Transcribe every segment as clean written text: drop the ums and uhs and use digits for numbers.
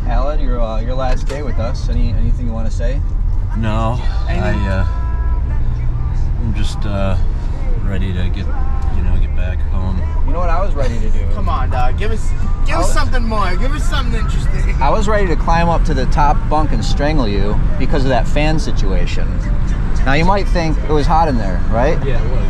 Khalid, your last day with us. Anything you want to say? No, I'm just ready to get back home. You know what I was ready to do? Come on, dog. Give us something more. Give us something interesting. I was ready to climb up to the top bunk and strangle you because of that fan situation. Now you might think it was hot in there, right? Yeah, it was.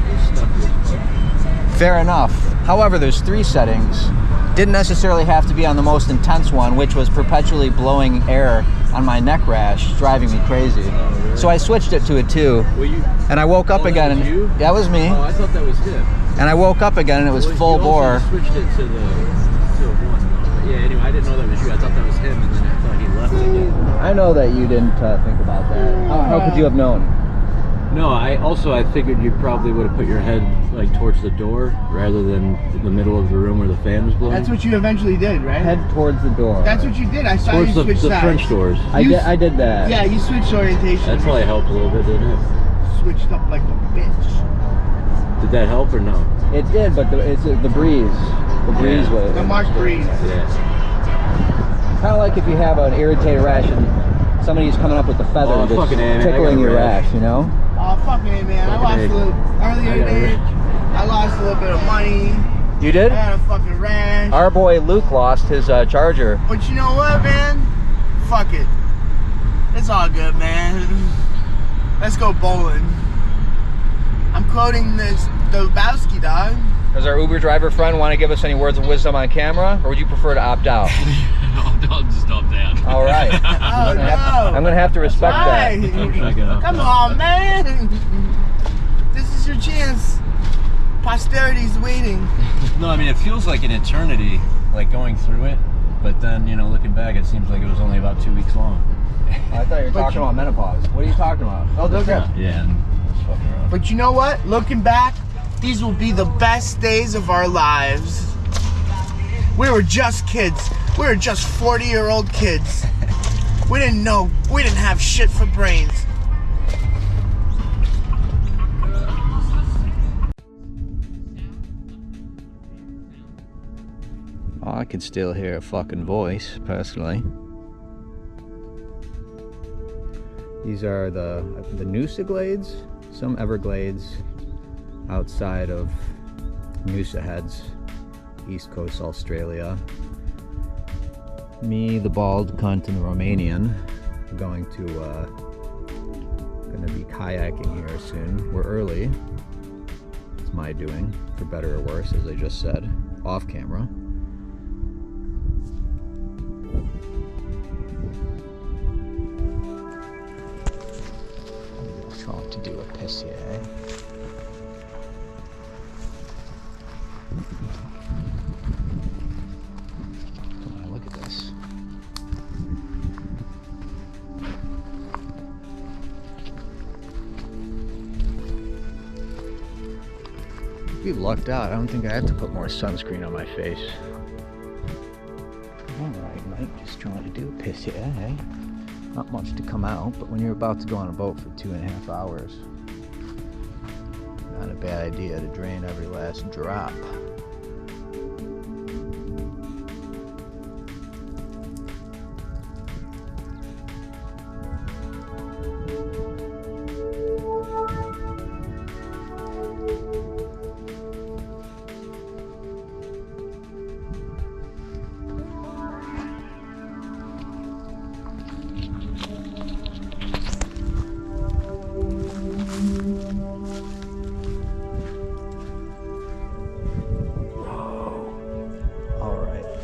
It was stuck. Fair enough. However, there's 3 settings. Didn't necessarily have to be on the most intense one, which was perpetually blowing air on my neck rash, driving me crazy. Oh, really? So I switched it to a 2. And I woke up again. That was you? That was me. Oh, I thought that was him. And I woke up again and it was full bore. You switched it to the 1. Yeah, anyway, I didn't know that was you. I thought that was him, and then I thought he left again. I know that you didn't think about that. How could you have known? No, I figured you probably would have put your head like towards the door rather than in the middle of the room where the fan was blowing. That's what you eventually did, right? Head towards the door. That's what you did. I saw towards you switch the sides. French doors. I did that. Yeah, you switched orientation. That probably helped a little bit, didn't it? Switched up like a bitch. Did that help or no? It did, but it's the breeze. The breeze was. The March breeze. Yeah. Kind of like if you have an irritated rash and somebody's coming up with the feather Oh, that's fucking A, man. tickling your rash, you know? Oh, fucking A, man. I lost a little earlier today. I lost a little bit of money. You did? I had a fucking rash. Our boy Luke lost his charger. But you know what, man? Fuck it. It's all good, man. Let's go bowling. I'm quoting the Lebowski, dog. Does our Uber driver friend want to give us any words of wisdom on camera, or would you prefer to opt out? I'll just opt out. All right. Oh, no. I'm going to have to respect that. Come on, man. This is your chance. Posterity's waiting. No, I mean, it feels like an eternity, like going through it, but then, looking back, it seems like it was only about 2 weeks long. I thought you were talking about menopause. What are you talking about? Oh, look at. Yeah, and just fucking around. But you know what? Looking back, these will be the best days of our lives. We were just kids. We were just 40-year-old kids. We didn't know. We didn't have shit for brains. Oh, I can still hear a fucking voice, personally. These are the Noosa glades, some Everglades outside of Noosa Heads, East Coast Australia. Me, the bald cunt, and the Romanian are going to be kayaking here soon. We're early. It's my doing, for better or worse, as I just said, off camera. To do a piss here, eh? Come on, look at this. We lucked out. I don't think I have to put more sunscreen on my face. Alright, Mike, just trying to do a piss here, eh? Not much to come out, but when you're about to go on a boat for 2.5 hours, not a bad idea to drain every last drop.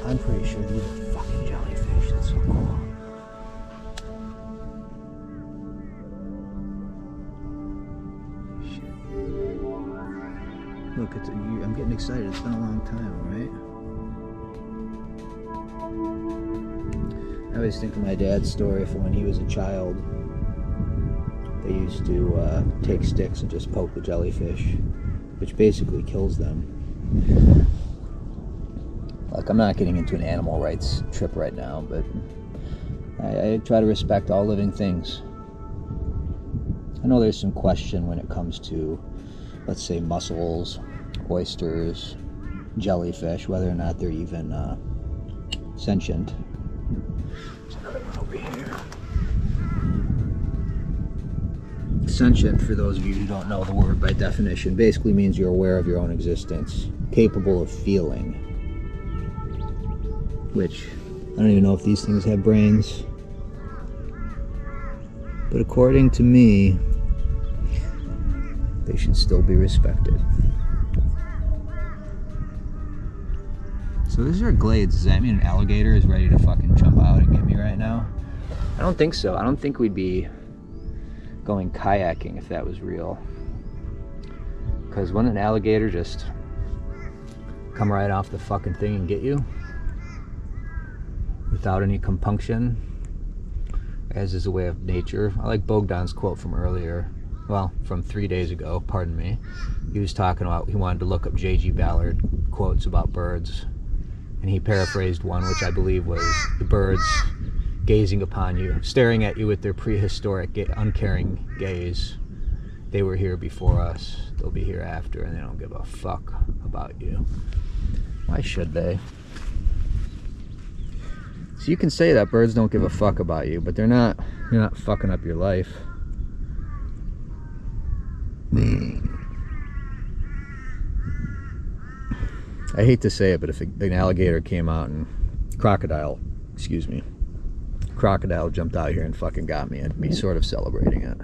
I'm pretty sure these are fucking jellyfish. That's so cool. Shit. Look, I'm getting excited. It's been a long time, right? I always think of my dad's story from when he was a child. They used to take sticks and just poke the jellyfish, which basically kills them. Like, I'm not getting into an animal rights trip right now, but I try to respect all living things. I know there's some question when it comes to let's say mussels, oysters, jellyfish, whether or not they're even sentient. There's another one over here. Sentient, for those of you who don't know the word by definition, basically means you're aware of your own existence, capable of feeling. Which, I don't even know if these things have brains. But according to me, they should still be respected. So these are glades. Does that mean an alligator is ready to fucking jump out and get me right now? I don't think so. I don't think we'd be going kayaking if that was real. Because wouldn't an alligator just come right off the fucking thing and get you? Without any compunction, as is a way of nature. I like Bogdan's quote from earlier, well, from 3 days ago, pardon me. He was talking about, he wanted to look up J.G. Ballard quotes about birds, and he paraphrased one, which I believe was the birds gazing upon you, staring at you with their prehistoric, uncaring gaze. They were here before us, they'll be here after, and they don't give a fuck about you. Why should they? So you can say that birds don't give a fuck about you, but you're not fucking up your life. I hate to say it, but if an alligator came out and crocodile jumped out here and fucking got me, I'd be sort of celebrating it.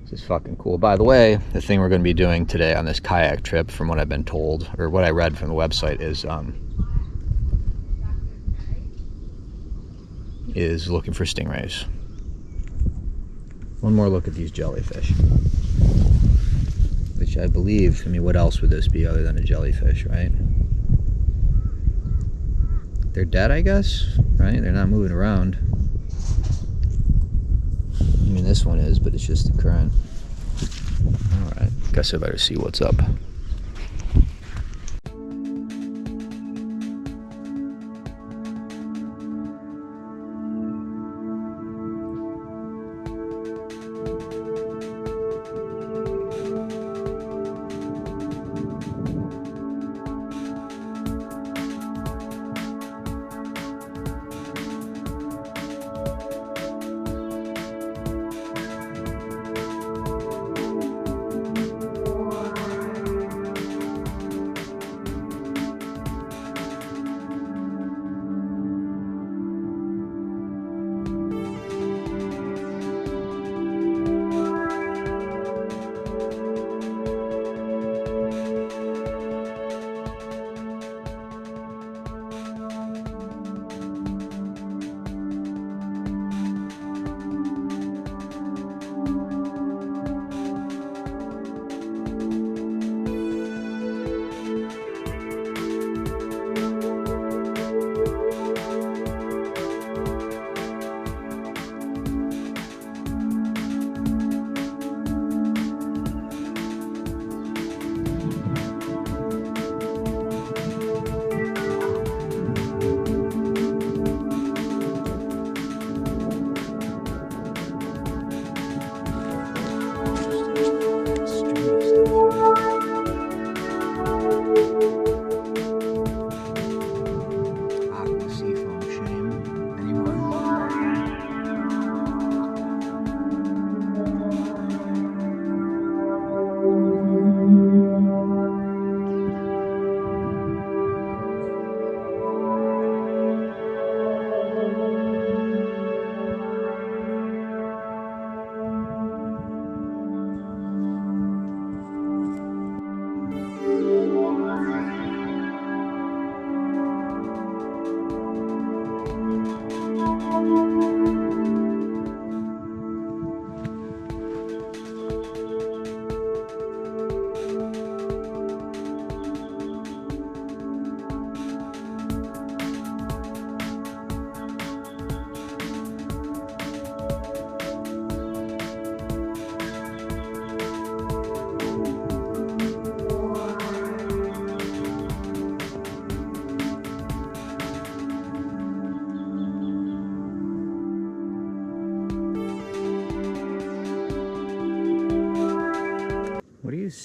This is fucking cool. By the way, the thing we're going to be doing today on this kayak trip, from what I've been told, or what I read from the website, is looking for stingrays. One more look at these jellyfish. Which I believe, I mean, what else would this be other than a jellyfish, right? They're dead, I guess, right? They're not moving around. I mean, this one is, but it's just the current. Alright, guess I better see what's up.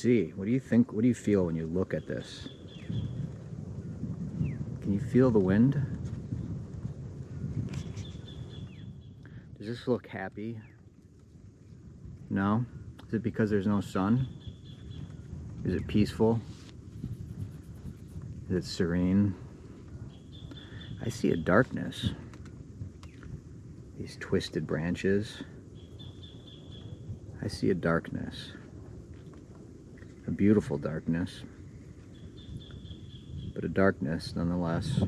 see? What do you think? What do you feel when you look at this? Can you feel the wind? Does this look happy? No? Is it because there's no sun? Is it peaceful? Is it serene? I see a darkness. These twisted branches. I see a darkness. A beautiful darkness. But a darkness nonetheless.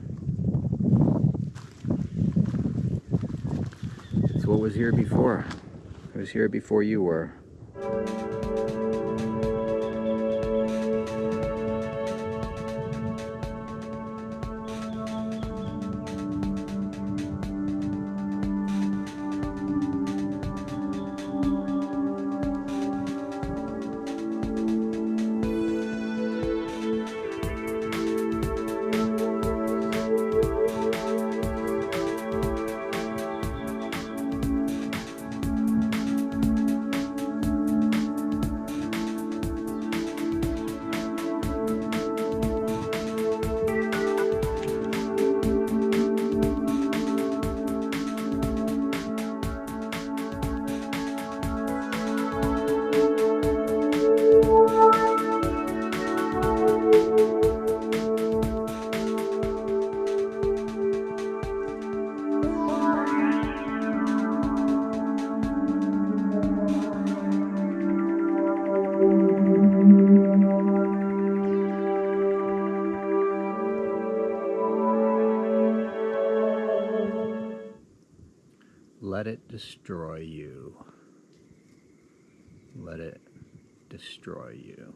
It's what was here before. It was here before you were. Let it destroy you. Let it destroy you.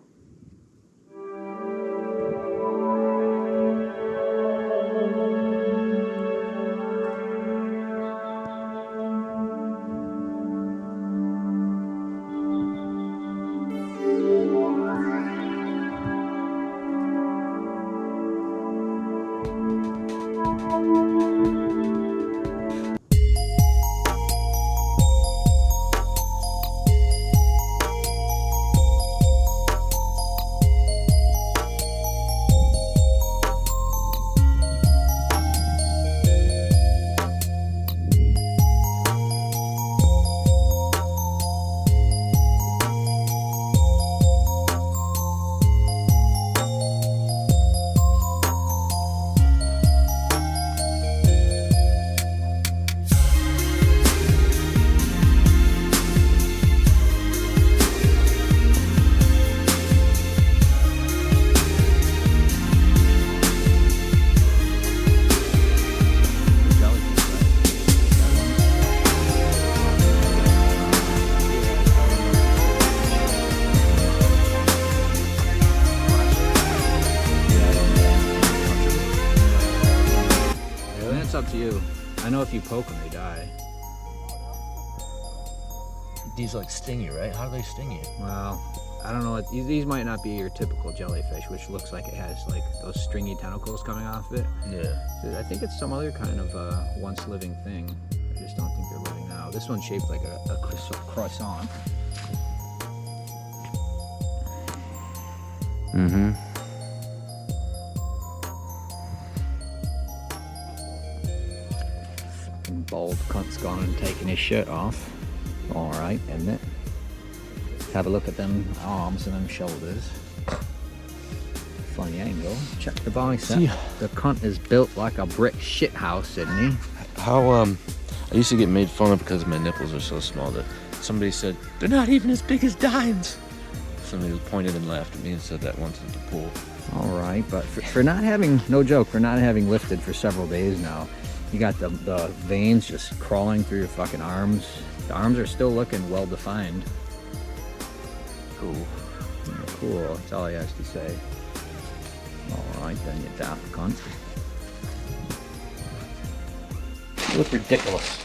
Up to you. I know if you poke them, they die. These like sting you, right? How do they sting you? Well, I don't know. These might not be your typical jellyfish, which looks like it has like those stringy tentacles coming off it. Yeah. So I think it's some other kind of once living thing. I just don't think they're living now. This one's shaped like a croissant. Mm-hmm. Bald cunt's gone and taken his shirt off. Alright, isn't it? Let's have a look at them arms and them shoulders. Funny angle. Check the bicep. See, the cunt is built like a brick shit house, isn't he? How I used to get made fun of because my nipples are so small that somebody said they're not even as big as dimes. Somebody pointed and laughed at me and said that once at the pool. Alright, but for not having, no joke, for not having lifted for several days now, you got the veins just crawling through your fucking arms. The arms are still looking well defined. Cool. Yeah, cool, that's all he has to say. Alright then, you daft cunt. You look ridiculous.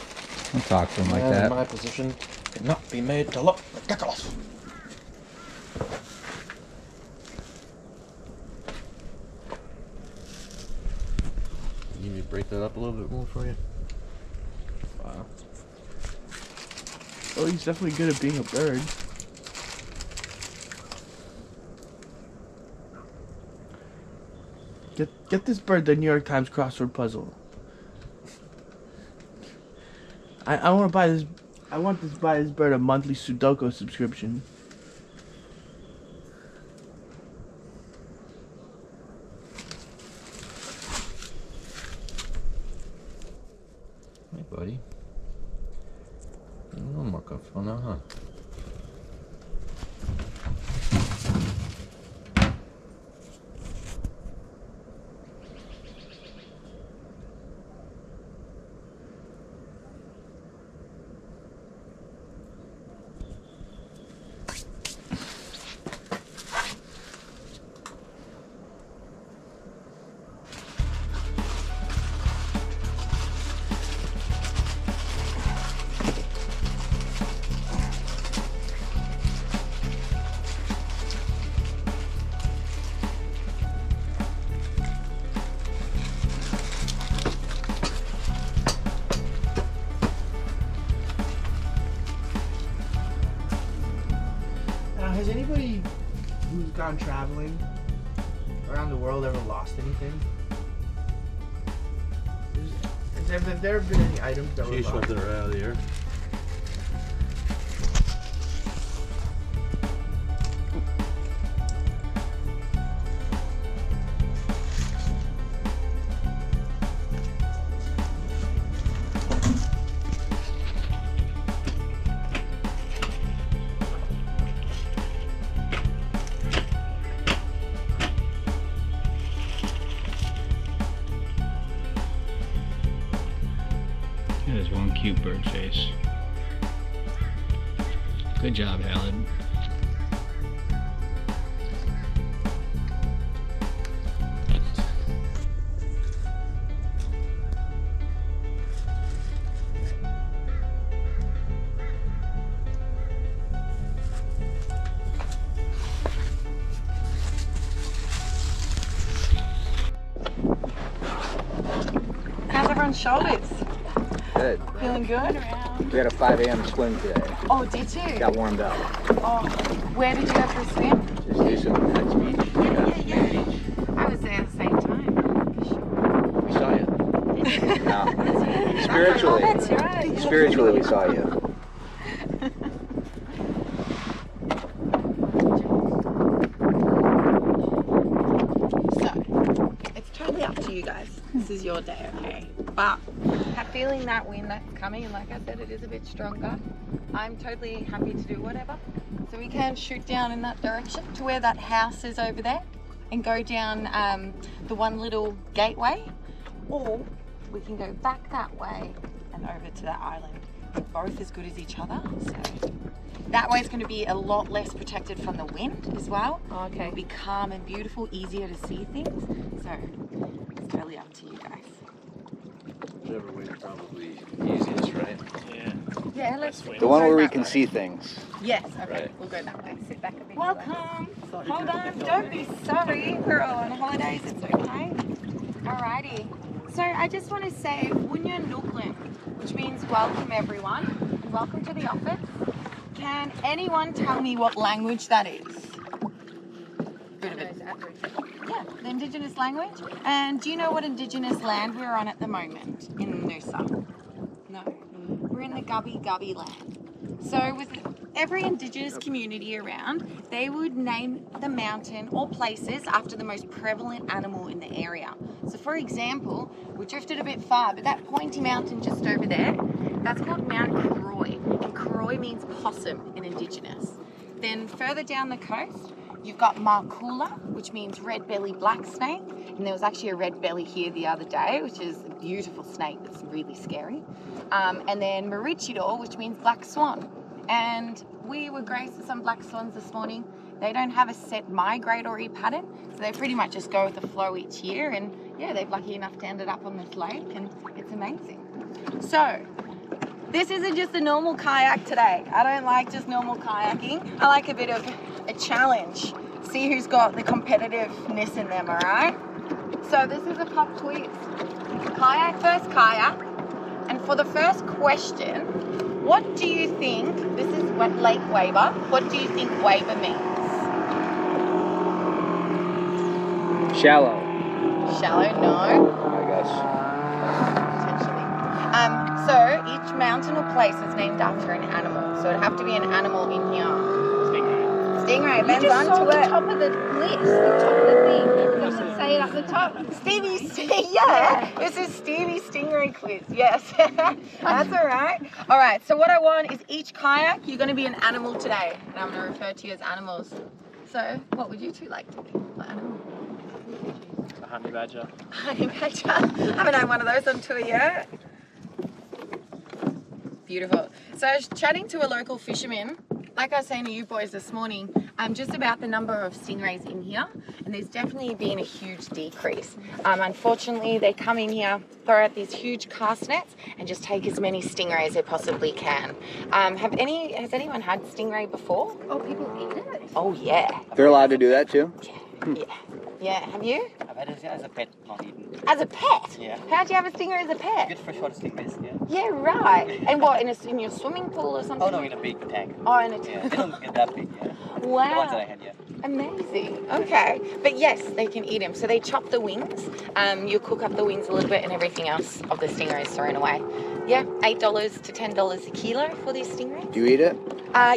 Don't talk to him like Man that. in my position cannot be made to look ridiculous. You need me to break that up a little bit more for you? Wow. Oh, he's definitely good at being a bird. Get this bird the New York Times crossword puzzle. I want to buy this. I want to buy this bird a monthly Sudoku subscription. Hey, buddy. A little more comfortable now, huh? Has anybody who's gone traveling around the world ever lost anything? Have there been any items that were lost? Something around here. There's one cute bird face. Good job, Khalid. How's everyone's shoulders? Good. Feeling good? We had a 5 a.m. swim today. Oh, did you? Got warmed up. Oh, where did you go for a swim? Just do some next beach. Yeah. I was there at the same time. We saw you. No. Oh, Spiritually. that's right. Spiritually, we saw you. So, it's totally up to you guys. This is your day, okay? But I'm feeling that wind that's coming, and like I said, it is a bit stronger. I'm totally happy to do whatever. So we can shoot down in that direction to where that house is over there and go down the one little gateway, or we can go back that way and over to that island. They're both as good as each other, so that way it's going to be a lot less protected from the wind as well. Okay. It'll be calm and beautiful, easier to see things. So it's totally up to you guys. Whichever way is probably Easiest, right? Yeah, let's. The one where we can see things. Yes, okay, Right. we'll go that way. Sit back a bit. Welcome. Hold on, don't be sorry. We're all on holidays, it's okay. Alrighty. So I just want to say, Wunya Nuklin, which means welcome everyone, and welcome to the office. Can anyone tell me what language that is? Bit of it. Yeah, the indigenous language. And do you know what indigenous land we're on at the moment in Noosa? No. We're in the Gubby Gubby land. So with every indigenous community around, they would name the mountain or places after the most prevalent animal in the area. So for example, we drifted a bit far, but that pointy mountain just over there, that's called Mount Croy. And Croy means possum in indigenous. Then further down the coast, you've got Markula, which means red-bellied black snake. And there was actually a red belly here the other day, which is a beautiful snake that's really scary. And then Maroochydore, which means black swan. And we were graced with some black swans this morning. They don't have a set migratory pattern, so they pretty much just go with the flow each year. And yeah, they're lucky enough to end up on this lake, and it's amazing. So, this isn't just a normal kayak today. I don't like just normal kayaking. I like a bit of a challenge. See who's got the competitiveness in them, all right? So this is a pop quiz. Kayak first kayak. And for the first question, what do you think, this is what Lake Weber, what do you think Weber means? Shallow. shallow? No. I guess. Potentially. So each mountain or place is named after an animal. So it'd have to be an animal in here. Stingray. Ben's on to it. Top of the list, the top of the thing. Does it say it at the top? Yeah. This is Stevie Stingray quiz. Yes. That's all right. All right. So what I want is each kayak, you're going to be an animal today. And I'm going to refer to you as animals. So what would you two like to be? What animal? A honey badger. Honey badger. Haven't had one of those on tour yet. Beautiful. So I was chatting to a local fisherman, like I was saying to you boys this morning, just about the number of stingrays in here, and there's definitely been a huge decrease. Unfortunately, they come in here, throw out these huge cast nets, and just take as many stingrays as they possibly can. Has anyone had stingray before? Oh, people eat it? Oh yeah. They're allowed to do that too? Yeah. Yeah. Have you? I've had it as a pet, not eaten. As a pet? Yeah. How'd you have a stingray as a pet? Good freshwater stingrays, yeah. Yeah, right. And what, in your swimming pool or something? Oh no, in a big tank. Oh, in a Yeah, tank. they don't get that big, yeah. Wow. The ones that I had, yeah. Amazing. Okay. But yes, they can eat them. So they chop the wings. You cook up the wings a little bit and everything else of the stingray is thrown away. Yeah, $8 to $10 a kilo for these stingrays. Do you eat it?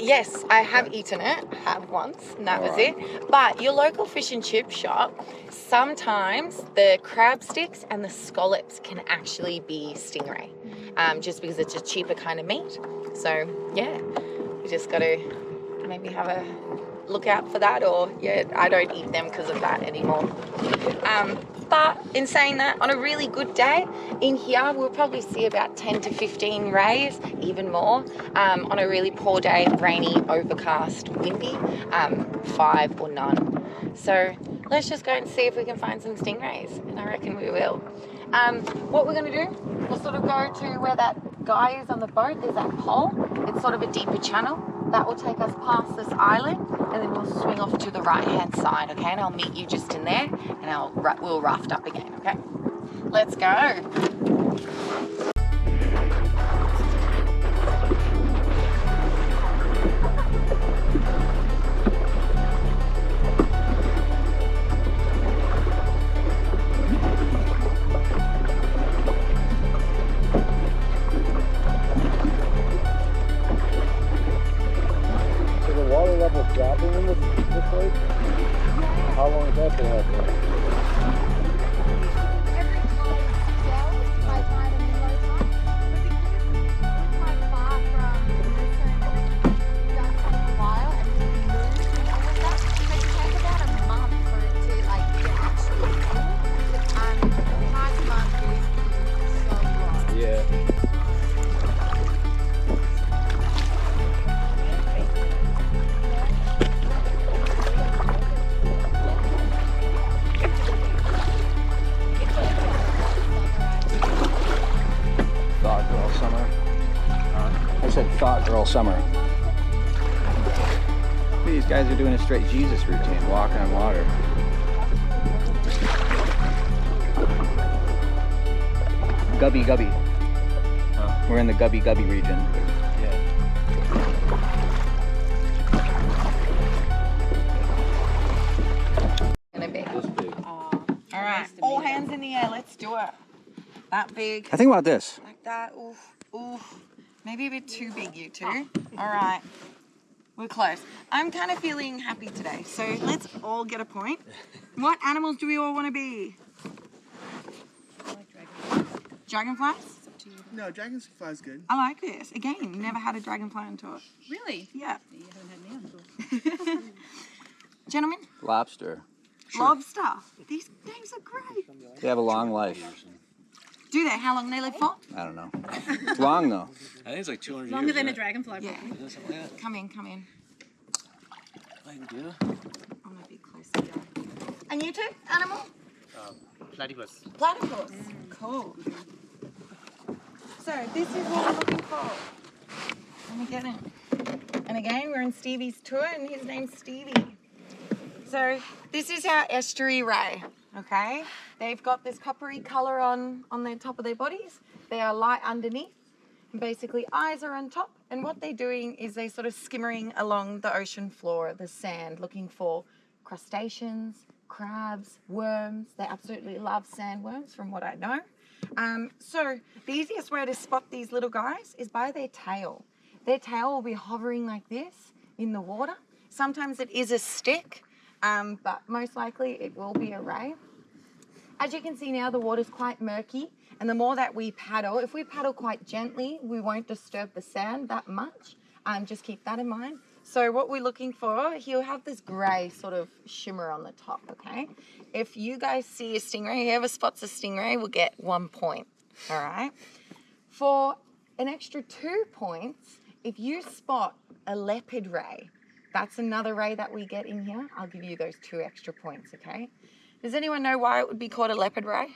Yes, I have eaten it. I have once, and that was it. But your local fish and chip shop, sometimes the crab sticks and the scallops can actually be stingray, just because it's a cheaper kind of meat. So yeah, you just got to maybe have a look out for that, or yeah, I don't eat them because of that anymore. But in saying that, on a really good day in here, we'll probably see about 10 to 15 rays, even more. On a really poor day, rainy, overcast, windy, 5 or none. So let's just go and see if we can find some stingrays, and I reckon we will. What we're going to do, we'll sort of go to where that guy is on the boat. There's that pole. It's sort of a deeper channel. That will take us past this island, and then we'll swing off to the right-hand side, okay? And I'll meet you just in there, and we'll raft up again, okay? Let's go. Dropping in this lake? How long has that been happening? Every time it's 6 hours, high tide and then low tide. But because we're quite far from Noosa and we've done some for a while and we moved and all of that, so it takes about a month for it to like get actually full. The past month is so long. Yeah. Thought girl summer. These guys are doing a straight Jesus routine, walking on water. Gubby Gubby. Huh? We're in the Gubby Gubby region. Yeah. Gonna be. This big. All right, all hands in the air. Let's do it. That big. I think about this. Like that. Oof, oof. Maybe a bit too big, you two. All right. We're close. I'm kind of feeling happy today, so let's all get a point. What animals do we all want to be? Dragonflies? No, dragonfly's good. I like this. Again, never had a dragonfly on tour. Really? Yeah. You haven't had me on tour. Gentlemen, Lobster. lobster. These names are great. They have a long life. Do they? How long they live for? I don't know. It's long though. I think it's like 200 Longer years. than a right? dragonfly. Yeah. Is that something like that? Come in, come in. Like, yeah. I'm a bit closer. And you two? Animal? Platypus. Platypus. Cool. So this is what we're looking for. Let me get it. And again, we're in Stevie's tour, and his name's Stevie. So this is our estuary ray. Okay, they've got this coppery color on the top of their bodies. They are light underneath, and basically eyes are on top. And what they're doing is they're sort of skimmering along the ocean floor, the sand, looking for crustaceans, crabs, worms. They absolutely love sandworms from what I know. So the easiest way to spot these little guys is by their tail. Their tail will be hovering like this in the water. Sometimes it is a stick, but most likely it will be a ray. As you can see now, the water's quite murky, and the more that we paddle, if we paddle quite gently, we won't disturb the sand that much. Just keep that in mind. So what we're looking for, he'll have this grey sort of shimmer on the top, okay? If you guys see a stingray, whoever spots a stingray will get 1 point, all right? For an extra 2 points, if you spot a leopard ray, that's another ray that we get in here. I'll give you those 2 extra points, okay? Does anyone know why it would be called a leopard ray?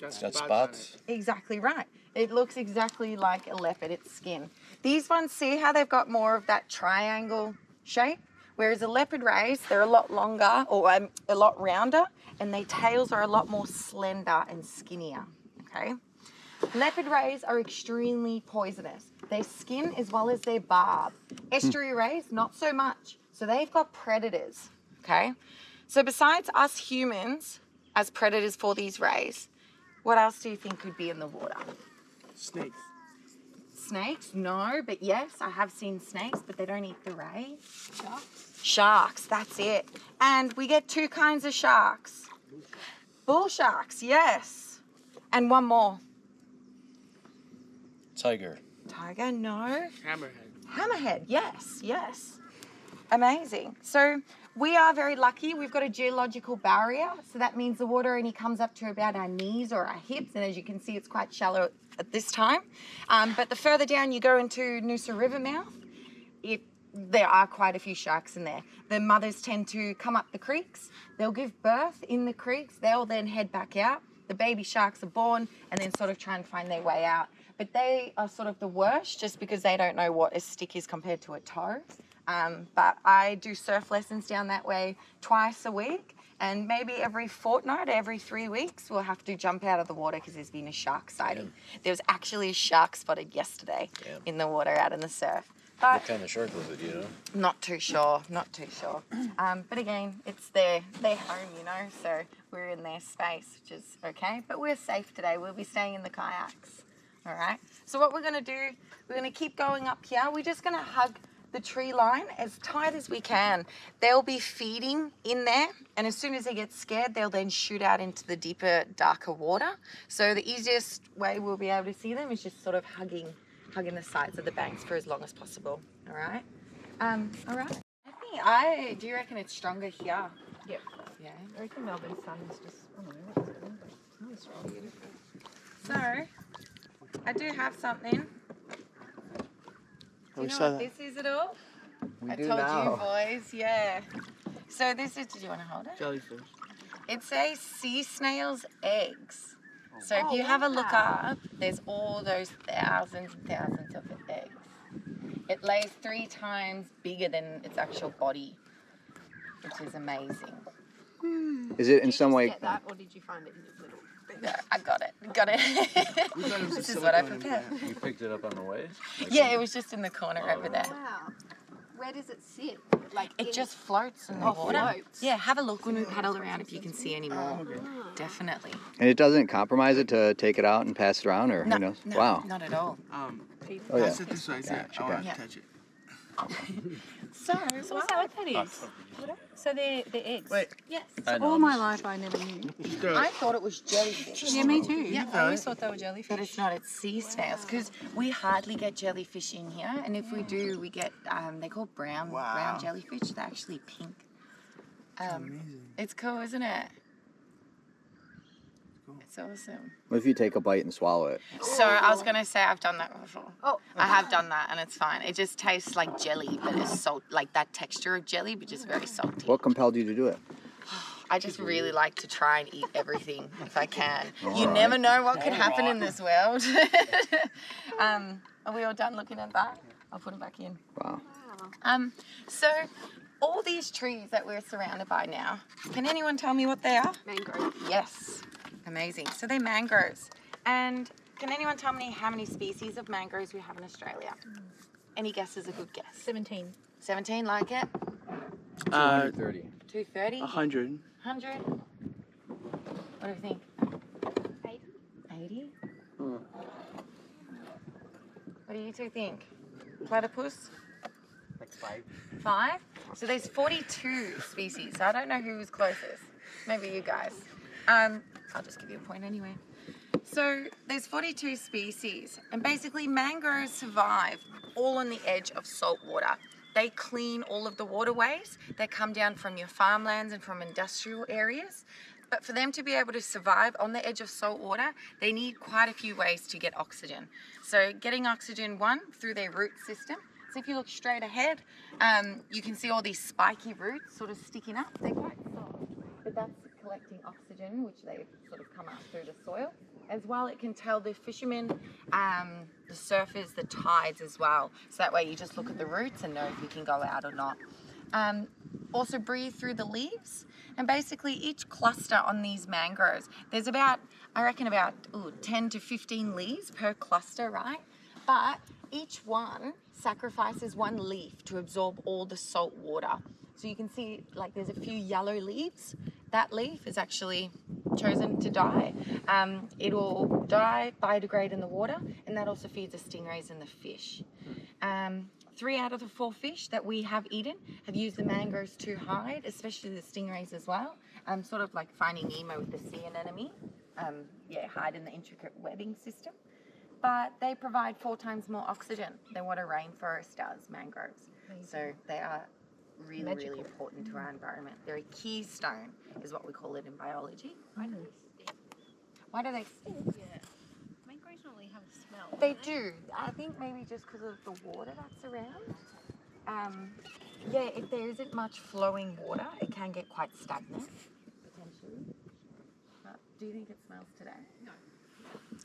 It's got spots. Exactly right. It looks exactly like a leopard, its skin. These ones, see how they've got more of that triangle shape? Whereas the leopard rays, they're a lot longer or a lot rounder, and their tails are a lot more slender and skinnier, okay? Leopard rays are extremely poisonous. Their skin as well as their barb. Estuary rays, not so much. So they've got predators, okay? So besides us humans as predators for these rays, what else do you think could be in the water? Snakes. Snakes? No, but yes, I have seen snakes, but they don't eat the ray. Sharks? Sharks, that's it. And we get 2 kinds of sharks. Bull sharks, yes. And one more. Tiger. Tiger, no. Hammerhead. Hammerhead, yes, yes. Amazing. So we are very lucky. We've got a geological barrier. So that means the water only comes up to about our knees or our hips. And as you can see, it's quite shallow at this time. But the further down you go into Noosa River mouth, there are quite a few sharks in there. The mothers tend to come up the creeks. They'll give birth in the creeks. They'll then head back out. The baby sharks are born and then sort of try and find their way out. But they are sort of the worst just because they don't know what a stick is compared to a toe. But I do surf lessons down that way twice a week, and maybe every fortnight, every 3 weeks, we'll have to jump out of the water because there's been a shark sighting. There was actually a shark spotted yesterday in the water out in the surf. But What kind of shark was it, you know? not too sure, not too sure. But again, it's their home, you know, so we're in their space, which is okay. But we're safe today. We'll be staying in the kayaks, all right? So what we're going to do, we're going to keep going up here. We're just going to hug the tree line as tight as we can. They'll be feeding in there, and as soon as they get scared, they'll then shoot out into the deeper, darker water. So the easiest way we'll be able to see them is just sort of hugging the sides of the banks for as long as possible. All right. All right. Do you reckon it's stronger here? Yep. Yeah. I reckon Melbourne sun is just, I don't know, really strong. So I do have something. Do you know what this is at all? I told you boys, yeah. So this is, did you want to hold it? Jellyfish. It's a sea snail's eggs. So if you have a look up, there's all those thousands and thousands of eggs. It lays 3 times bigger than its actual body, which is amazing. Is it in some way? Get that, or did you find it in your little thing? Yeah, I got it. This is what I prepared. You picked it up on the way? Yeah, it was just in the corner over there. Wow. Where does it sit? Like It just floats in the water. floats. Yeah, have a look when we paddle around if you can see any more. Definitely. And it doesn't compromise it to take it out and pass it around, or No, who knows? no, Wow. not at all. Oh yeah. Pass it this way. I want to Yeah. touch it. So what's that what that is? So they're eggs. Wait. yes. I know. All my life I never knew. Just throw I it. thought it was jellyfish. Yeah, me too. Yeah, I always thought they were jellyfish. But it's not, it's sea snails, because we hardly get jellyfish in here, and if we do, we get, they're called brown jellyfish. They're actually pink. Amazing. It's cool, isn't it? It's awesome. What if you take a bite and swallow it? So I was going to say I've done that before. Oh. I have done that, and it's fine. It just tastes like jelly, but it's salt, like that texture of jelly, but just very salty. What compelled you to do it? I just really like to try and eat everything if I can. You never know what could happen in this world. Are we all done looking at that? I'll put them back in. Wow. So all these trees that we're surrounded by now, can anyone tell me what they are? Mangrove. Yes. Amazing. So they're mangroves. And can anyone tell me how many species of mangroves we have in Australia? Any guess is a good guess. 17. 17, like it? 230. 230? 100. 100? What do you think? 80. 80? What do you two think? Platypus? Like 5. 5? So there's 42 species. So I don't know who was closest. Maybe you guys. I'll just give you a point anyway. So there's 42 species, and basically mangroves survive all on the edge of salt water. They clean all of the waterways that come down from your farmlands and from industrial areas. But for them to be able to survive on the edge of salt water, they need quite a few ways to get oxygen. So getting oxygen, one, through their root system. So if you look straight ahead, you can see all these spiky roots sort of sticking up. They're quite soft, but that's collecting oxygen, which they've sort of come up through the soil. As well, it can tell the fishermen, the surfers, the tides as well. So that way you just look at the roots and know if you can go out or not. Also breathe through the leaves. And basically each cluster on these mangroves, there's about, I reckon about 10 to 15 leaves per cluster, right? But each one sacrifices one leaf to absorb all the salt water. So you can see like there's a few yellow leaves. That leaf is actually chosen to die. It will die, biodegrade in the water, and that also feeds the stingrays and the fish. 3 out of the 4 fish that we have eaten have used the mangroves to hide, especially the stingrays as well. Sort of like Finding Nemo with the sea anemone. Hide in the intricate webbing system. But they provide 4 times more oxygen than what a rainforest does, mangroves. So they are really important to our environment. They're a keystone, is what we call it in biology. Why do they stink? Why do they stink? Yeah. Mangroves normally have a smell. They do. I think maybe just because of the water that's around. If there isn't much flowing water, it can get quite stagnant, potentially. But do you think it smells today? No.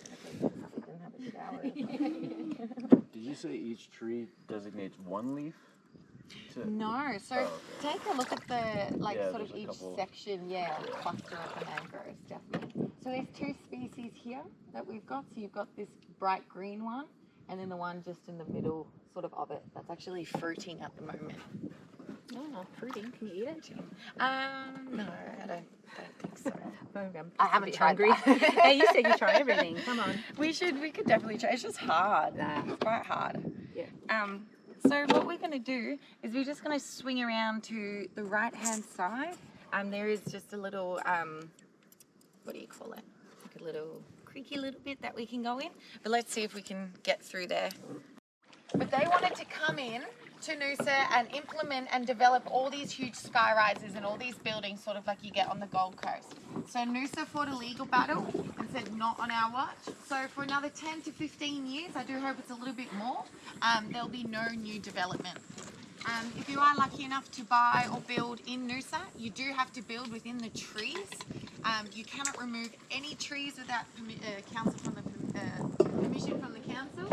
Okay, probably didn't have a shower. Did you say each tree designates one leaf? No, so take a look at the sort of there's a each couple. section, cluster of the mangroves, definitely. So there's 2 species here that we've got. So you've got this bright green one, and then the one just in the middle sort of it that's actually fruiting at the moment. Oh, fruiting. Can you eat it? No, I don't think so. I haven't tried hungry. Hey, you said you try everything. Come on. We could definitely try. It's just hard. It's quite hard. Yeah. So what we're going to do is we're just going to swing around to the right-hand side. There is just a little, what do you call it? Like a little creaky little bit that we can go in. But let's see if we can get through there. But they wanted to come in to Noosa and implement and develop all these huge sky rises and all these buildings, sort of like you get on the Gold Coast. So Noosa fought a legal battle and said not on our watch. So for another 10 to 15 years, I do hope it's a little bit more, there'll be no new development. If you are lucky enough to buy or build in Noosa, you do have to build within the trees. You cannot remove any trees without permission from the council.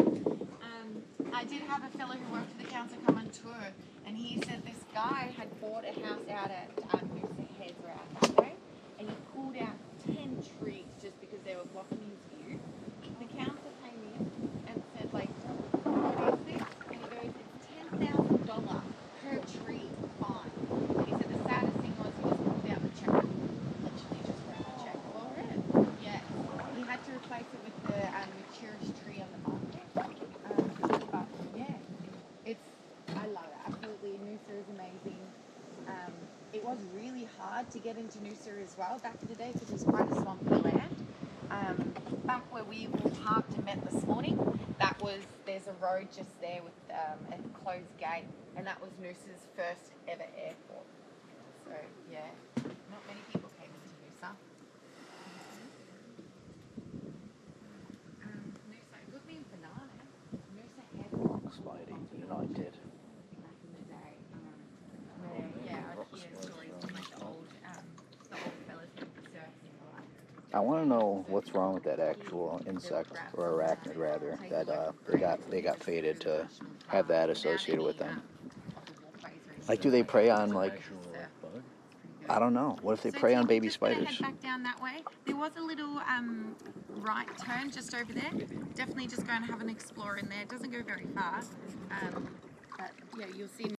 I did have a fellow who worked for the council come on tour, and he said this guy had bought a house out at Noosa Heads or out that way, and he pulled out 10 trees just because they were blocking his view. The council came in and said, like, what is this? And he goes, it's $10,000 per tree fine. And he said the saddest thing was he just pulled out the check. Literally just wrote the check for it. Yeah. He had to replace it with the maturest tree on the market. But yeah, I love it. Absolutely, Noosa is amazing. It was really hard to get into Noosa as well back in the day because it was quite a swampy land. Back where we all parked and met this morning, there's a road just there with a closed gate, and that was Noosa's first ever airport. So yeah, not many people came into Noosa. Noosa, good being banana. Noosa Head. Spidey, you know I did. Back in the day. Yeah, I hear stories from like the old fellas who were surfing a lot. I want to know what's wrong with that actual insect or arachnid rather that they got fated to have that associated with them. Like, do they prey on like? I don't know. What if they prey on baby spiders? Head back down that way. There was a little right turn just over there. Definitely just go and have an explore in there. It doesn't go very far, but yeah, you'll see.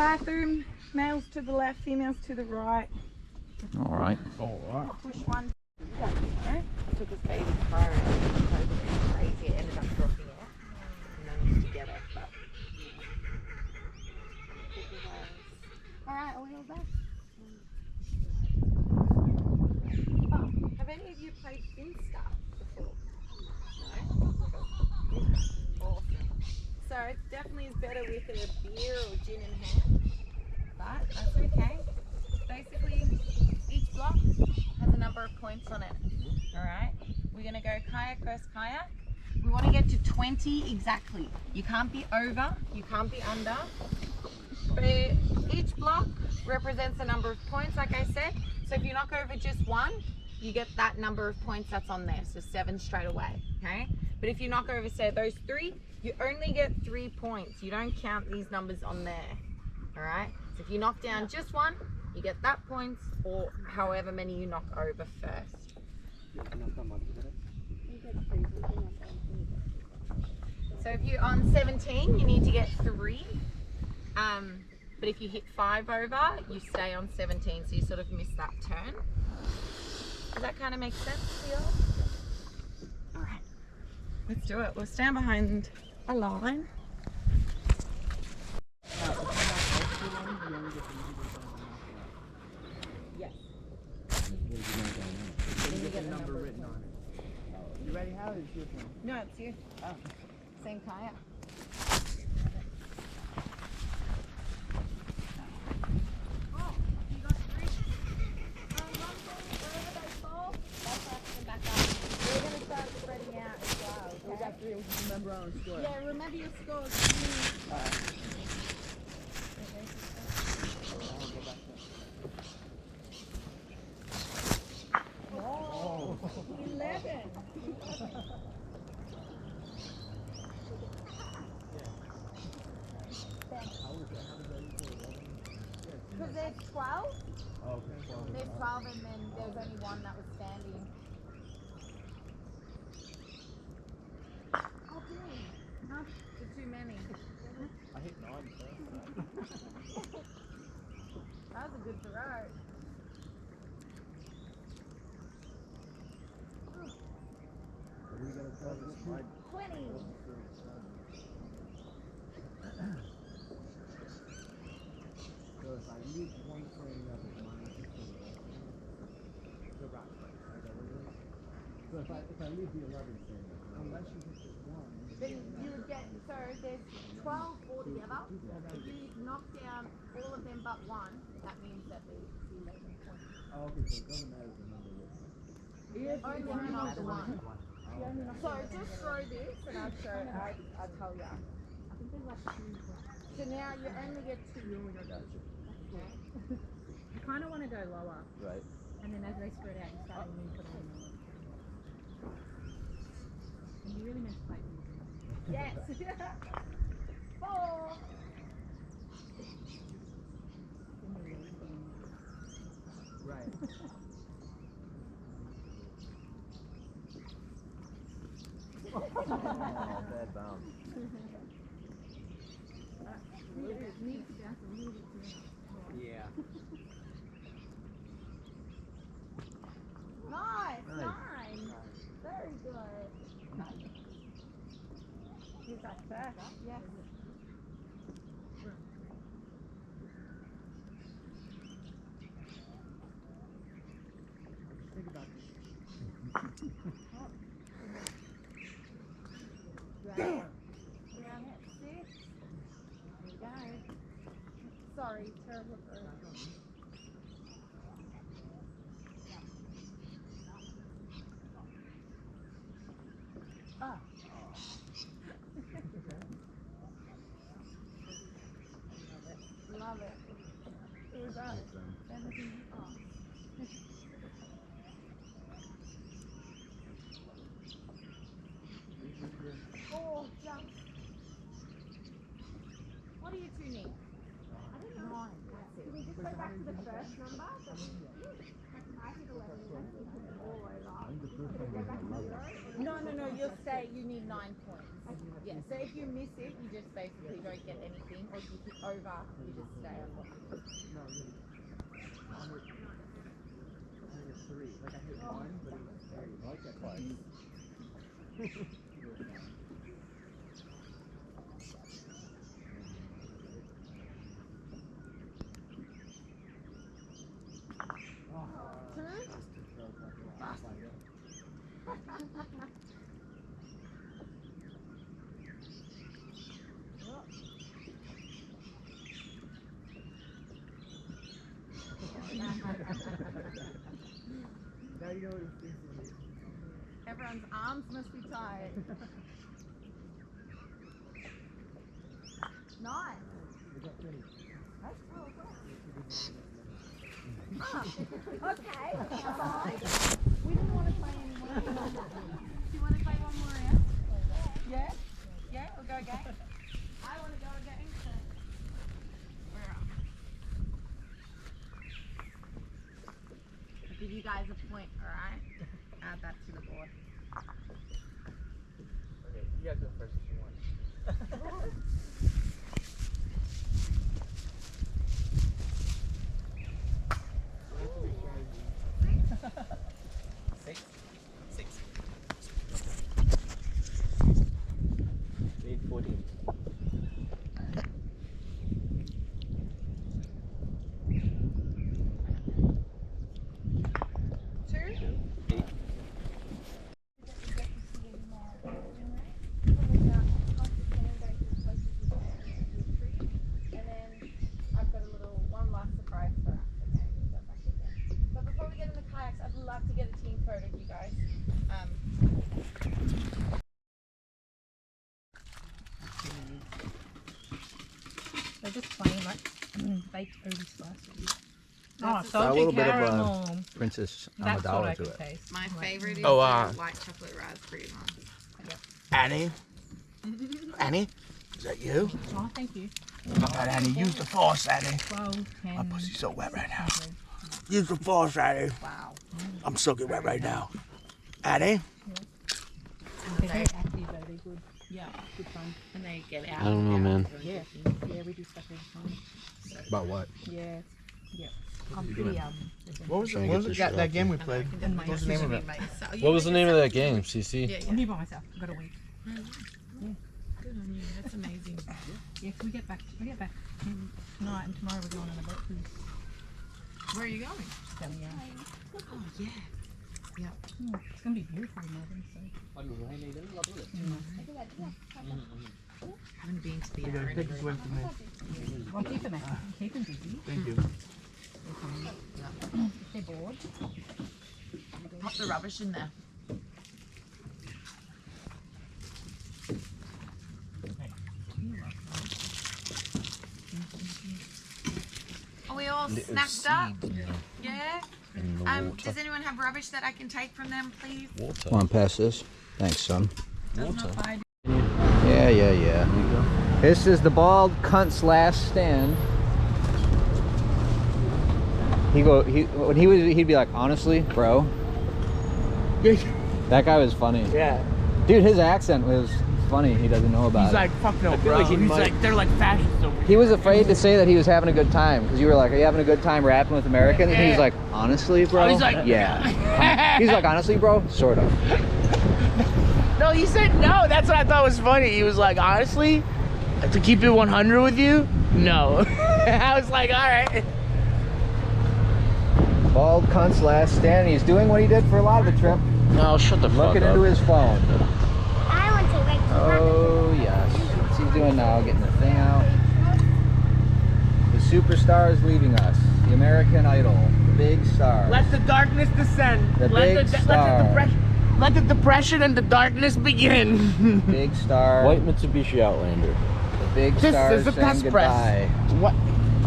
bathroom. Males to the left, females to the right. All right. Push one. I took a baby car and it was crazy. It ended up dropping it. And then to get it. But... Alright, are we all back? Oh, have any of you played Insta before? No? Awesome. So it definitely is better with a beer or gin in hand. But that's okay. Basically, each block has a number of points on it. Alright? We're going to go kayak versus kayak. We want to get to 20 exactly. You can't be over, you can't be under. But each block represents a number of points, like I said. So if you knock over just one, you get that number of points that's on there. So 7 straight away. Okay? But if you knock over, say, those 3, you only get 3 points. You don't count these numbers on there. Alright? So if you knock down just one, you get that points, or however many you knock over first. So if you're on 17, you need to get 3. But if you hit 5 over, you stay on 17, so you sort of miss that turn. Does that kind of make sense to you all? Alright, let's do it. We'll stand behind a line. Yes. Then you get the number written on it. You ready, Howard? It's your turn. No, it's you. Oh. Same kayak. Oh, you got 3. One thing, wherever they fall, that's us and back up. We're going to start spreading out as well, okay? We got 3. We can remember our own score. Yeah, remember your scores. Oh, 11. Because there's 12. Oh, okay. There's 12 and then there's only one that was standing. Oh, dang. Huh? There's too many. I hit 9 first. That was a good throw. We gotta tell this slide. 20. So if I leave one frame up, it's minus 6 for the rest. The rock frame, right? That what it is? So if I leave the 11 frame up, unless you hit this one. Then you would get, so there's 12 altogether. If you knock down all of them but one, that means that there's 11 points. Oh, okay, so it doesn't matter the number with Only knock one. So just throw this and I'll tell you. So now you only get 2. You only got that. Okay. You kind of want to go lower, Right. and then as they spread out, you start aiming for them. And you really meant to play for Yes. 4. Right. Bad bounce. Need to bounce a little bit too. Yeah. Nice. Nice. 9. Very good. Is that fair? Yes. Think about this. Right. Down at 6. There we go. Sorry, terrible throw. Ah. Love it. Who was that? Oh. Oh, jump. What do you two need? I don't know. 9. Can we just go back to the first number? I think 11 is all over. No, you'll stay, you need 9 points. Yeah, so if you miss it, you just basically don't get anything, or if you hit over, you just stay on what. No, I'm with 3. Like I hit 1, but it was 3. I like that twice. Now you know what it's thinking. Everyone's arms must be tight. Nice. Okay, fine. We didn't want to play anymore. Do you want to play one more round? Yeah? Yeah, we'll go again. I want to go again. So we're up. I'll give you guys a point, alright? Add that to the board. Okay, you guys go first if you want. Need 14. And then I've got a little one last surprise for us. Okay, we'll go back again. But before we get in the kayaks, I'd love to get a team photo of you guys. They're just plain like baked early slices. A little bit of Princess That's what I Amidala to can it. taste. My favorite is Oh, the white chocolate raspberry one. Annie? Annie? Is that you? Oh, thank you. Alright, Annie, use the force, Annie. 12, 10. My pussy's so wet right now. Use the force, Annie. Wow. I'm soaking wet right now. Annie? They're very active though, they're good. Yeah, good fun. And they get out. I don't know, man. Yeah, we do stuff all the time. About what? Yeah, yeah. I'm pretty What was, Trying to what get was this that, shit that off game you. we played? What was the name of it? What was the name of that game, CC? Yeah, I'm here by myself. I've got a week. Good on you. That's amazing. Yeah, we get back tonight, and tomorrow we're going on a boat cruise Where are you going? down the Oh yeah. It's gonna be beautiful in Melbourne, so. Haven't been to the You gotta area. take a swim from me. Well, keep them active, keep them busy. Thank you. If they're bored. Pop the rubbish in there. Are we all snapped up? Yeah. And the water. Does anyone have rubbish that I can take from them, please? Water. Come on, pass this. Thanks, son. Water. Yeah. This is the bald cunt's last stand. He'd be like, honestly, bro. That guy was funny. Yeah. Dude, his accent was funny. He doesn't know about He's it. like, fuck no, bro. like he He's might- like, they're like fascists over here. He was afraid to say that he was having a good time because you were like, "Are you having a good time rapping with Americans?" And he was like, "Honestly, bro." He's like- "Yeah." He's like, "Honestly, bro, sort of." No, he said no. That's what I thought was funny. He was like, honestly, to keep it 100 with you, no. I was like, all right. Bald cunt's last stand. He's doing what he did for a lot of the trip, No, shut the fuck looking up. into his phone. I want to wait. Oh yes. What's he doing now? Getting the thing out. The superstar is leaving us. The American Idol. The big star. Let the darkness descend. The big star. Let the depression and the darkness begin. Big star. White Mitsubishi Outlander. The big This star is is the saying test goodbye. press. What?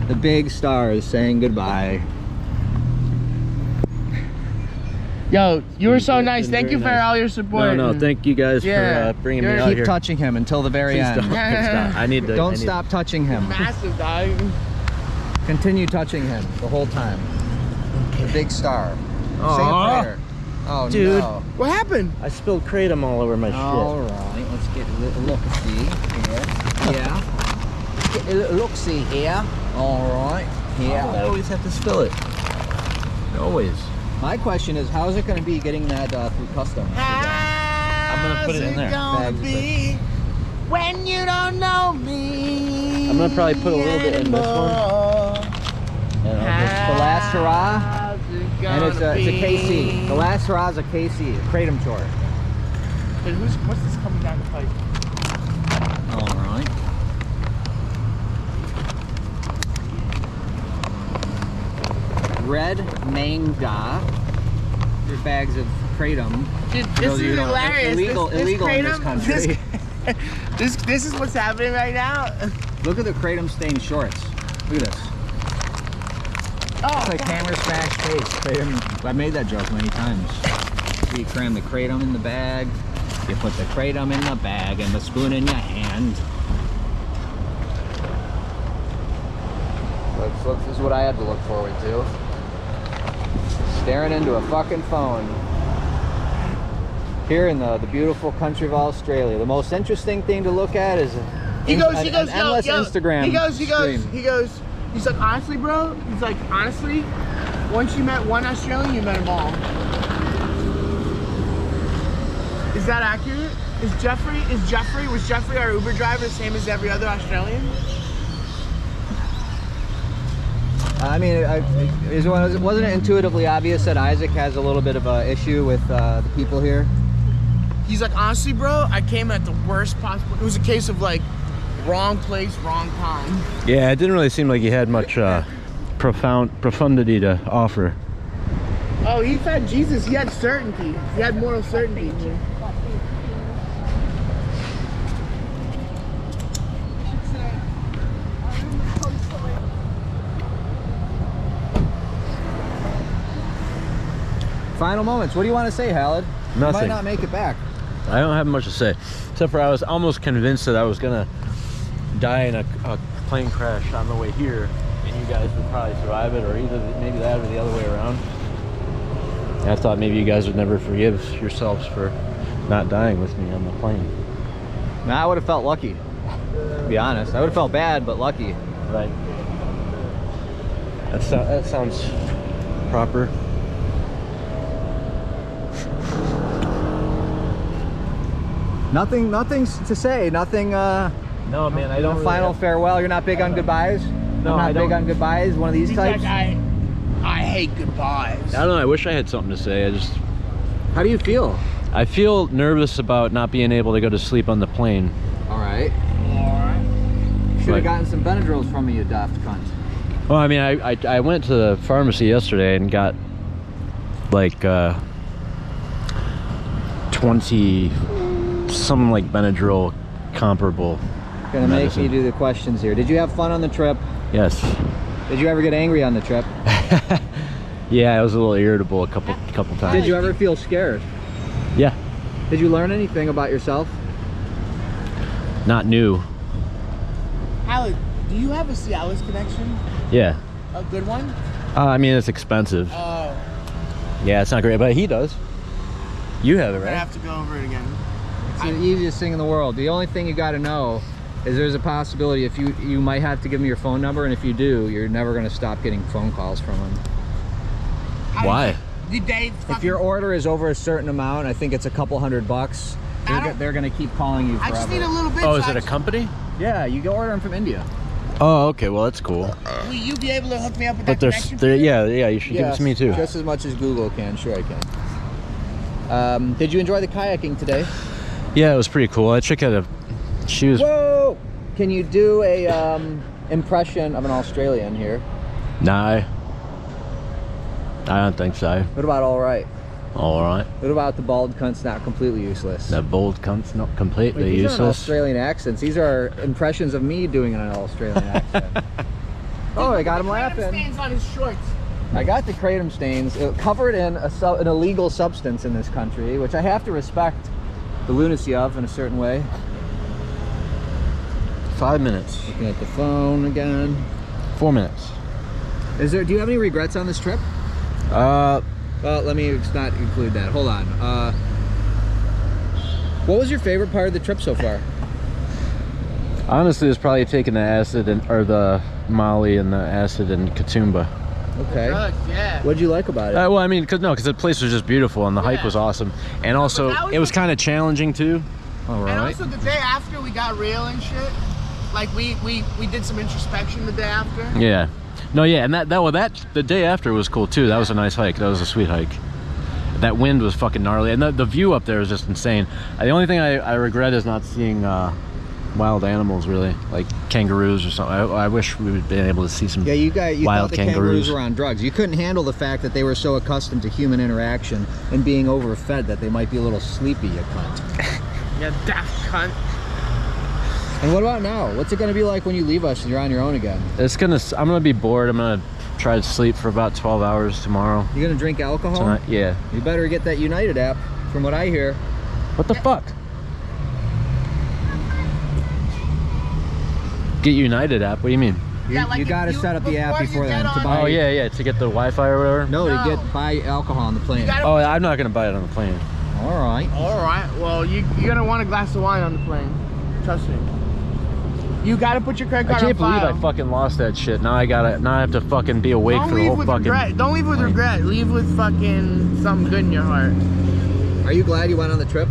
The big star is saying goodbye. Yo, you were so You've nice. been Thank you very for nice. all your support. No, thank you guys Yeah. for bringing me You're- out Keep here. touching him until the very Please end. don't. Stop. I need to. Don't stop touching him. Massive, dog. Continue touching him the whole time. The big star. Say Aw. a prayer. Oh, Dude. no. What happened? I spilled kratom all over my All right, let's get a little look-see here. Yeah. Get a little look-see here. All right. Yeah. I always have to spill it. Always. My question is, how is it going to be getting that through customs? I'm gonna put it in there. Gonna Bags, be when you don't know me. I'm gonna probably put a little bit in this one. And I'll just, The last hurrah, and it's a KC. The last hurrah is a KC, a kratom chore. Hey, what's this coming down the pipe? All right. Red manga. Your bags of kratom. Dude, For those this of you is who don't- hilarious. Illegal, this illegal in this kratom- country. This is what's happening right now. Look at the kratom stained shorts. Look at this. Oh, It's like hammer smash face. Kratom. I made that joke many times. So you cram the kratom in the bag. You put the kratom in the bag and the spoon in your hand. Look, this is what I had to look forward to. Staring into a fucking phone. Here in the beautiful country of Australia. The most interesting thing to look at is an endless Instagram stream. He's like, honestly, bro, he's like, honestly, once you met one Australian, you met them all. Is that accurate? Was Jeffrey our Uber driver the same as every other Australian? I mean, wasn't it intuitively obvious that Isaac has a little bit of an issue with the people here? He's like, honestly, bro, I came at the worst possible. It was a case of like, wrong place, wrong time. yeah, it didn't really seem like he had much profundity to offer. Oh, he had Jesus. He had certainty. He had moral certainty. Final moments. What do you want to say, Khalid? You might Nothing. not make it back. I don't have much to say, except for I was almost convinced that I was gonna die in a plane crash on the way here, and you guys would probably survive it, or either maybe that or the other way around. And I thought maybe you guys would never forgive yourselves for not dying with me on the plane. Nah, I would have felt lucky. To be honest, I would have felt bad, but lucky. Right. That sounds proper. Nothing to say. Nothing. No, man, I don't. Final farewell. You're not big on goodbyes. No, I'm not I don't. big on goodbyes. One of these He's types. like, I hate goodbyes. I don't know. I wish I had something to say. How do you feel? I feel nervous about not being able to go to sleep on the plane. All right. Should Right. have gotten some Benadryls from me, you daft cunt. Well, I mean, I went to the pharmacy yesterday and got like 20 some like Benadryl comparable. Gonna make medicine. me do the questions here. Did you have fun on the trip? Yes. Did you ever get angry on the trip? Yeah, I was a little irritable a couple times. Did you ever feel scared? Yeah. Did you learn anything about yourself? Not new. Khalid, do you have a Cialis connection? Yeah. A good one? I mean, it's expensive. Oh, Yeah, it's not great, but he does. You have it, I right? have to go over it again. It's the easiest thing in the world. The only thing you got to know is there's a possibility if you might have to give him your phone number, and if you do, you're never going to stop getting phone calls from him. Why? Did they If your order is over a certain amount, I think it's a couple $100. They're going to keep calling you I forever. just need a little bit. Oh, so is I it a just- company? Yeah, you can order them from India. Oh, okay. Well, that's cool. Will you be able to hook me up with But that connection? yeah, you should give it to me too. Just as much as Google can. Sure, I can. Did you enjoy the kayaking today? Yeah, it was pretty cool. That chick had she was. Whoa! Can you do a impression of an Australian here? Nah, I don't think so. What about all right? All right. What about the bald cunt's not completely useless? That bold cunt's not Wait, completely these aren't useless. Australian accents. These are impressions of me doing an Australian accent. Oh, I got him laughing. Stains on his shorts. I got the kratom stains covered in an illegal substance in this country, which I have to respect the lunacy of in a certain way. 5 minutes. Looking at the phone again. 4 minutes. Do you have any regrets on this trip? Well, let me not include that. Hold on. What was your favorite part of the trip so far? Honestly, it's probably taking the acid or the Molly and the acid in Katoomba. Okay. Drugs, yeah. What'd you like about it? Well, I mean, because the place was just beautiful and the hike was awesome, and also that was it was the- kind of challenging too. All And right. also the day after we got real and shit. Like we did some introspection the day after. Yeah. No, yeah, and that the day after was cool too. That was a nice hike. That was a sweet hike. That wind was fucking gnarly, and the view up there was just insane. The only thing I regret is not seeing wild animals, really, like kangaroos or something. I wish we would been able to see some. Yeah, you wild thought the kangaroos. were on drugs. You couldn't handle the fact that they were so accustomed to human interaction and being overfed that they might be a little sleepy, you cunt. Yeah, daft cunt. And what about now? What's it going to be like when you leave us and you're on your own again? I'm gonna be bored. I'm gonna try to sleep for about 12 hours tomorrow. You going to drink alcohol? Tonight. Yeah. You better get that United app, from what I hear. What the fuck? Get United app? What do you mean? You got to set up the app before then to buy. Oh yeah, to get the Wi-Fi or whatever. No, No. to buy alcohol on the plane. Oh, I'm not gonna buy it on the plane. All right. All right. Well, you're gonna want a glass of wine on the plane. Trust me. You gotta put your credit I card can't on believe file. I fucking lost that shit. Now I have to fucking be awake Don't for the leave whole with fucking. regret. Don't leave with plane. regret. Leave with fucking something good in your heart. Are you glad you went on the trip?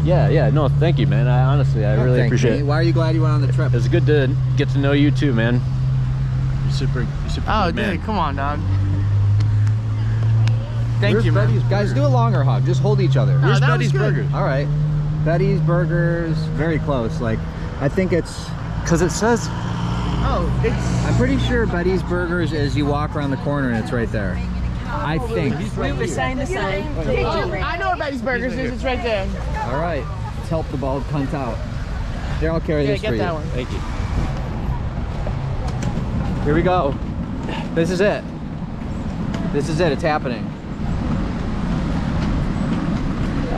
Yeah. No, thank you, man. I Don't really thank appreciate me. it. Why are you glad you went on the trip? It's good to get to know you too, man. You're super Oh, good, man. dude, come on, dog. Thank Where's you, man. Betty's Guys, do a longer hug. Just hold each other. No, Where's that was Betty's good. Burgers? All right. Betty's Burgers, very close. Like, I think it's. Because it says. Oh, it's. I'm pretty sure Betty's Burgers is you walk around the corner and it's right there. I think. We were saying the same. I know where Betty's Burgers is. It's right there. All right. Let's help the bald cunt out. Here, I'll carry Yeah, this get for you. that one. Thank you. Here we go. This is it. This is it. It's happening.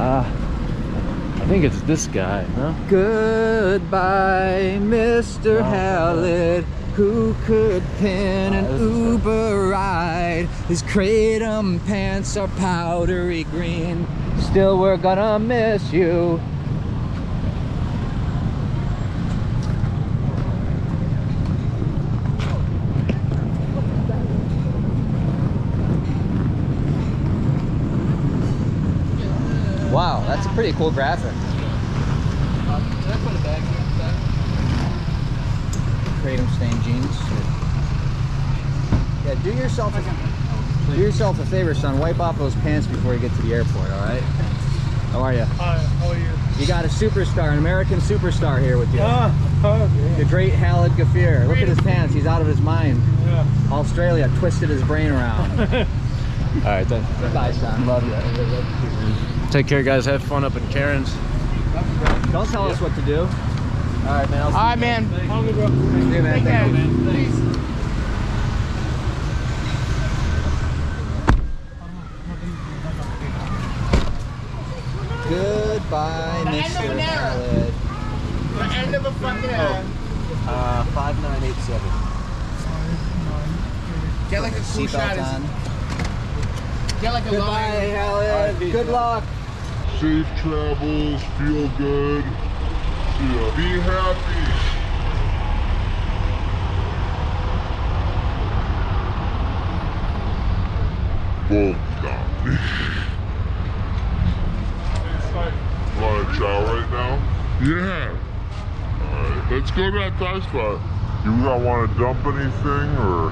I think it's this guy, no? Goodbye, Mr. Khalid, who could pin an Uber ride. His kratom pants are powdery green. Still, we're gonna miss you. Wow, that's a pretty cool graphic. Kratom stained jeans. Yeah, do yourself a favor, son. Wipe off those pants before you get to the airport, all right? How are you? Hi, how are you? You got a superstar, an American superstar here with you. The great Khalid Gafir. Look at his pants. He's out of his mind. Yeah. Australia twisted his brain around. All right, then. Goodbye, son. Love you. Take care, guys. Have fun up in Karen's. Don't tell us what to do. All right, man. All right, man. How are you, bro? See you, man. Take care. Thank you. Peace. Goodbye, The end of Mr. an era. Khalid. The end of a fucking era. 5987. Get like a cool shot. Seatbelt on. Get like a Goodbye, long. Khalid. Good luck. Safe travels, feel good, yeah. Be happy. Boom, stop. Want to chow right now? Yeah. Alright, let's go to that Thai spot. You not want to dump anything or?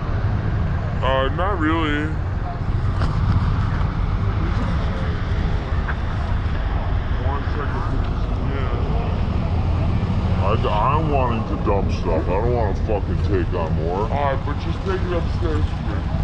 Not really. I'm wanting to dump stuff. I don't want to fucking take on more. Alright, but just take it upstairs for me.